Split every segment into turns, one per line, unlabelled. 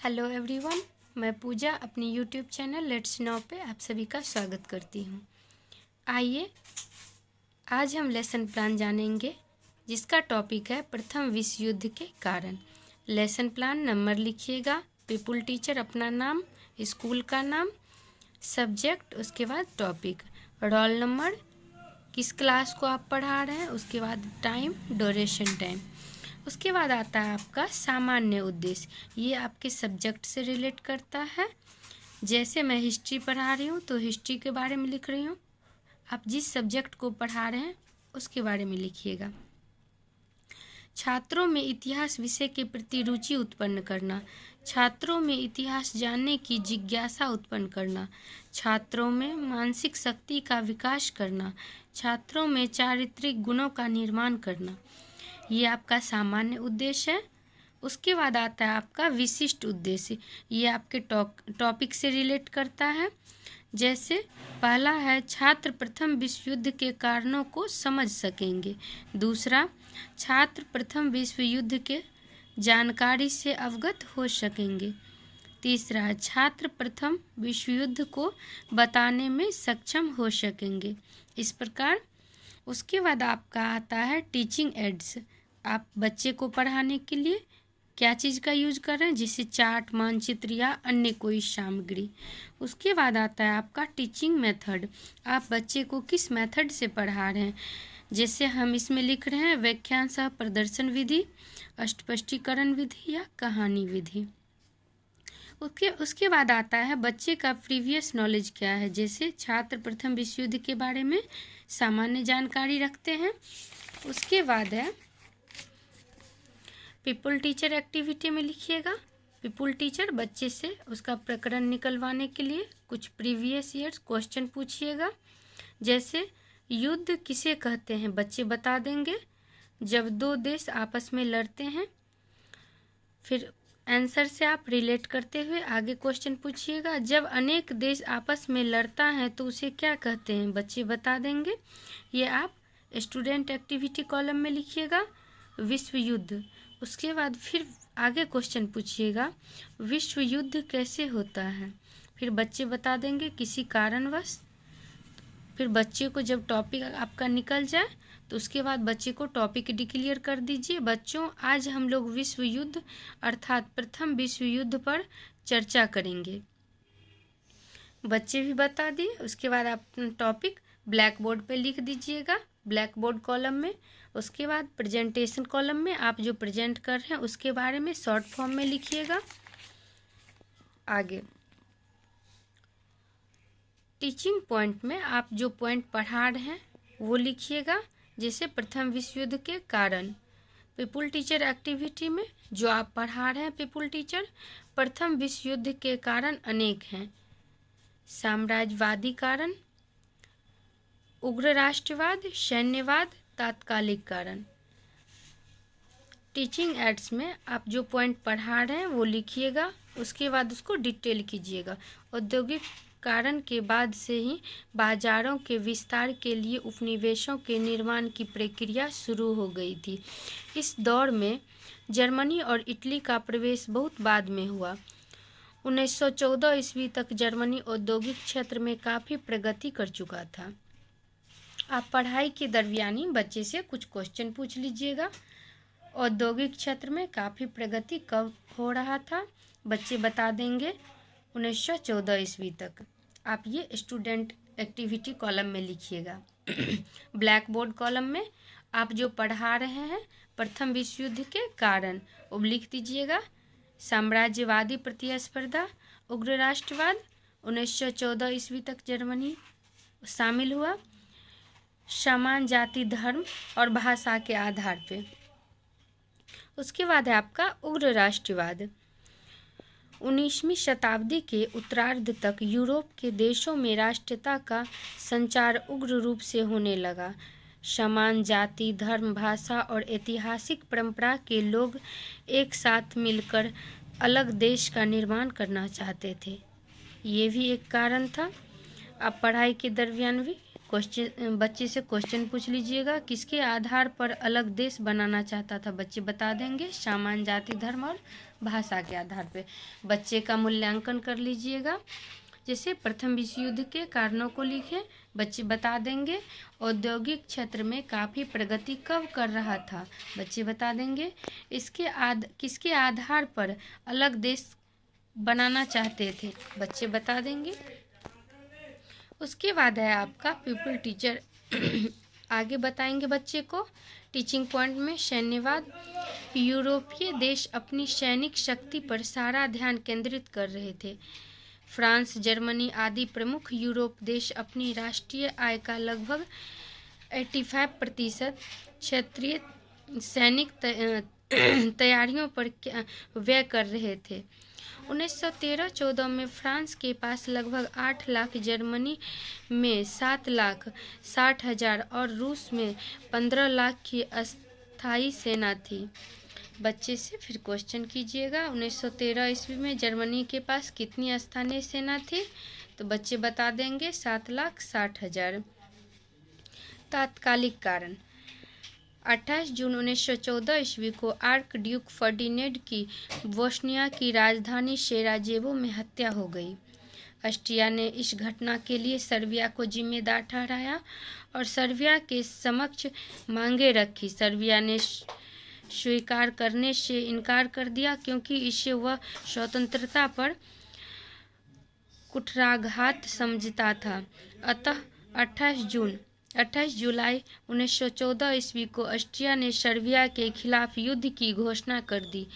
Hello everyone, मैं पूजा अपनी YouTube channel let's no पे आप सभी का स्वागत करती हूँ। आइए आज हम लेसन प्लान जानेंगे, जिसका टॉपिक है प्रथम विश्व युद्ध के कारण। लेसन प्लान नंबर लिखिएगा, पीपुल टीचर अपना नाम, स्कूल का नाम, सब्जेक्ट, उसके बाद टॉपिक, रोल नंबर, किस क्लास को आप पढ़ा रहे हैं, उसके बाद टाइम, ड्यूरेशन टाइम। उसके बाद आता है आपका सामान्य उद्देश्य। ये आपके सब्जेक्ट से रिलेट करता है। जैसे मैं हिस्ट्री पढ़ा रही हूँ तो हिस्ट्री के बारे में लिख रही हूँ। आप जिस सब्जेक्ट को पढ़ा रहे हैं उसके बारे में लिखिएगा। छात्रों में इतिहास विषय के प्रति रुचि उत्पन्न करना, छात्रों में इतिहास जानने की जिज्ञासा उत्पन्न करना, छात्रों में मानसिक शक्ति का विकास करना, छात्रों में चारित्रिक गुणों का निर्माण करना। ये आपका सामान्य उद्देश्य है। उसके बाद आता है आपका विशिष्ट उद्देश्य। ये आपके टॉपिक से रिलेट करता है। जैसे पहला है छात्र प्रथम विश्व युद्ध के कारणों को समझ सकेंगे। दूसरा, छात्र प्रथम विश्व युद्ध के जानकारी से अवगत हो सकेंगे। तीसरा, छात्र प्रथम विश्व युद्ध को बताने में सक्षम हो सकेंगे। इस प्रकार उसके बाद आपका आता है टीचिंग एड्स। आप बच्चे को पढ़ाने के लिए क्या चीज़ का यूज कर रहे हैं, जैसे चार्ट, मानचित्र या अन्य कोई सामग्री। उसके बाद आता है आपका टीचिंग मेथड। आप बच्चे को किस मेथड से पढ़ा रहे हैं, जैसे हम इसमें लिख रहे हैं व्याख्यान सह प्रदर्शन विधि, स्पष्टीकरण विधि या कहानी विधि। उसके बाद आता है बच्चे का प्रीवियस नॉलेज क्या है। जैसे छात्र प्रथम विश्व युद्ध के बारे में सामान्य जानकारी रखते हैं। उसके बाद है पीपुल टीचर एक्टिविटी में लिखिएगा। पीपुल टीचर बच्चे से उसका प्रकरण निकलवाने के लिए कुछ प्रीवियस ईयर्स क्वेश्चन पूछिएगा। जैसे युद्ध किसे कहते हैं, बच्चे बता देंगे। जब दो देश आपस में लड़ते हैं। फिर आंसर से आप रिलेट करते हुए आगे क्वेश्चन पूछिएगा। जब अनेक देश आपस में लड़ता है तो उसे क्या कहते हैं, बच्चे बता देंगे। ये आप स्टूडेंट एक्टिविटी कॉलम में लिखिएगा। विश्व युद्ध, उसके बाद फिर आगे क्वेश्चन पूछिएगा विश्व युद्ध कैसे होता है, फिर बच्चे बता देंगे किसी कारणवश। फिर बच्चे को जब टॉपिक आपका निकल जाए तो उसके बाद बच्चे को टॉपिक डिक्लेयर कर दीजिए। बच्चों, आज हम लोग विश्व युद्ध अर्थात प्रथम विश्व युद्ध पर चर्चा करेंगे। बच्चे भी बता दिए। उसके बाद आप टॉपिक ब्लैक बोर्ड पे लिख दीजिएगा, ब्लैक बोर्ड कॉलम में। उसके बाद प्रेजेंटेशन कॉलम में आप जो प्रेजेंट कर रहे हैं उसके बारे में शॉर्ट फॉर्म में लिखिएगा। आगे टीचिंग पॉइंट में आप जो पॉइंट पढ़ा रहे हैं वो लिखिएगा। जैसे प्रथम विश्व युद्ध के कारण। पीपुल टीचर एक्टिविटी में जो आप पढ़ा रहे हैं पीपुल टीचर, प्रथम विश्व युद्ध के कारण अनेक हैं। साम्राज्यवादी कारण, उग्र राष्ट्रवाद, सैन्यवाद, तात्कालिक कारण। टीचिंग एड्स में आप जो पॉइंट पढ़ा रहे हैं वो लिखिएगा। उसके बाद उसको डिटेल कीजिएगा। औद्योगिक कारण के बाद से ही बाजारों के विस्तार के लिए उपनिवेशों के निर्माण की प्रक्रिया शुरू हो गई थी। इस दौर में जर्मनी और इटली का प्रवेश बहुत बाद में हुआ। 1914 ईस्वी तक जर्मनी औद्योगिक क्षेत्र में काफ़ी प्रगति कर चुका था। आप पढ़ाई के दरमियान ही बच्चे से कुछ क्वेश्चन पूछ लीजिएगा। औद्योगिक क्षेत्र में काफ़ी प्रगति कब हो रहा था, बच्चे बता देंगे 1914 ईस्वी तक। आप ये स्टूडेंट एक्टिविटी कॉलम में लिखिएगा। ब्लैक बोर्ड कॉलम में आप जो पढ़ा रहे हैं प्रथम विश्व युद्ध के कारण वो लिख दीजिएगा। साम्राज्यवादी प्रतिस्पर्धा, उग्र राष्ट्रवाद, 1914 ईस्वी तक जर्मनी शामिल हुआ, समान जाति, धर्म और भाषा के आधार पे। उसके बाद है आपका उग्र राष्ट्रवाद। 19वीं शताब्दी के उत्तरार्ध तक यूरोप के देशों में राष्ट्रीयता का संचार उग्र रूप से होने लगा। समान जाति, धर्म, भाषा और ऐतिहासिक परंपरा के लोग एक साथ मिलकर अलग देश का निर्माण करना चाहते थे। ये भी एक कारण था। आप पढ़ाई के दरमियान भी बच्चे से क्वेश्चन पूछ लीजिएगा, किसके आधार पर अलग देश बनाना चाहता था, बच्चे बता देंगे। समान जाति, धर्म और भाषा के आधार पे। बच्चे का मूल्यांकन कर लीजिएगा। जैसे प्रथम विश्व युद्ध के कारणों को लिखें, बच्चे बता देंगे। औद्योगिक क्षेत्र में काफ़ी प्रगति कब कर रहा था, बच्चे बता देंगे। किसके आधार पर अलग देश बनाना चाहते थे, बच्चे बता देंगे। उसके बाद है आपका पीपल टीचर। आगे बताएंगे बच्चे को टीचिंग पॉइंट में सैन्यवाद। यूरोपीय देश अपनी सैनिक शक्ति पर सारा ध्यान केंद्रित कर रहे थे। फ्रांस, जर्मनी आदि प्रमुख यूरोप देश अपनी राष्ट्रीय आय का लगभग 85% क्षेत्रीय सैनिक तैयारियों पर व्यय कर रहे थे। 1913-14 में फ्रांस के पास लगभग 8 लाख, जर्मनी में 7,60,000 और रूस में 15 लाख की अस्थायी सेना थी। बच्चे से फिर क्वेश्चन कीजिएगा, 1913 ईस्वी में जर्मनी के पास कितनी स्थानीय सेना थी, तो बच्चे बता देंगे 7,60,000। तात्कालिक कारण। 28 जून 1914 ईस्वी को आर्क ड्यूक फर्डिनेंड की बोस्निया की राजधानी सेराजेवो में हत्या हो गई। ऑस्ट्रिया ने इस घटना के लिए सर्बिया को जिम्मेदार ठहराया और सर्बिया के समक्ष मांगे रखी। सर्बिया ने स्वीकार करने से इनकार कर दिया क्योंकि इसे वह स्वतंत्रता पर कुठाराघात समझता था। अतः 28 जुलाई 1914 ईस्वी को ऑस्ट्रिया ने सर्बिया के खिलाफ युद्ध की घोषणा कर दी।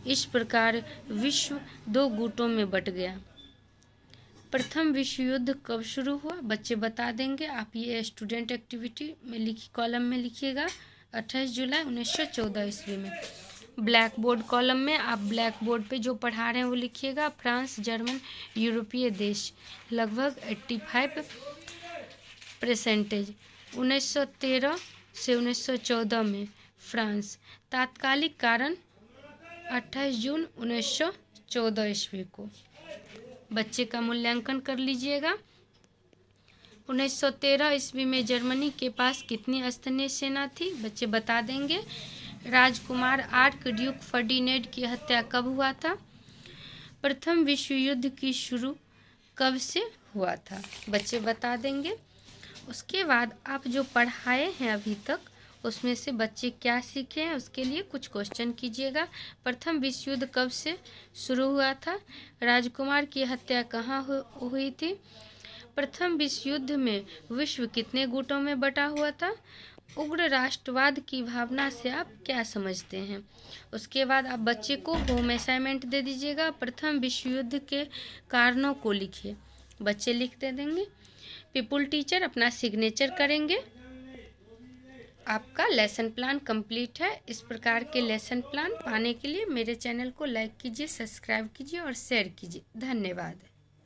इस प्रकार विश्व 2 गुटों में बट गया। प्रथम विश्व युद्ध कब शुरू हुआ, बच्चे बता देंगे। आप ये स्टूडेंट एक्टिविटी में कॉलम में लिखिएगा 28 जुलाई 1914 ईस्वी में। ब्लैक बोर्ड कॉलम में आप ब्लैक बोर्ड पे जो पढ़ा रहे हैं वो लिखिएगा। फ्रांस, जर्मन, यूरोपीय देश लगभग 85%। 1913 से 1914 में फ्रांस। तात्कालिक कारण 28 जून 1914 ईस्वी को। बच्चे का मूल्यांकन कर लीजिएगा। 1913 ईस्वी में जर्मनी के पास कितनी स्थानीय सेना थी, बच्चे बता देंगे। राजकुमार आर्क ड्यूक फर्डिनेंड की हत्या कब हुआ था। प्रथम विश्व युद्ध की शुरू कब से हुआ था, बच्चे बता देंगे। उसके बाद आप जो पढ़ाए हैं अभी तक उसमें से बच्चे क्या सीखे हैं उसके लिए कुछ क्वेश्चन कीजिएगा। प्रथम विश्व युद्ध कब से शुरू हुआ था, राजकुमार की हत्या कहाँ हुई थी, प्रथम विश्व युद्ध में विश्व कितने गुटों में बटा हुआ था, उग्र राष्ट्रवाद की भावना से आप क्या समझते हैं। उसके बाद आप बच्चे को होम असाइनमेंट दे दीजिएगा। प्रथम विश्व युद्ध के कारणों को लिखिए, बच्चे लिख दे देंगे। पीपल टीचर अपना सिग्नेचर करेंगे। आपका लेसन प्लान कंप्लीट है। इस प्रकार के लेसन प्लान पाने के लिए मेरे चैनल को लाइक कीजिए, सब्सक्राइब कीजिए और शेयर कीजिए। धन्यवाद।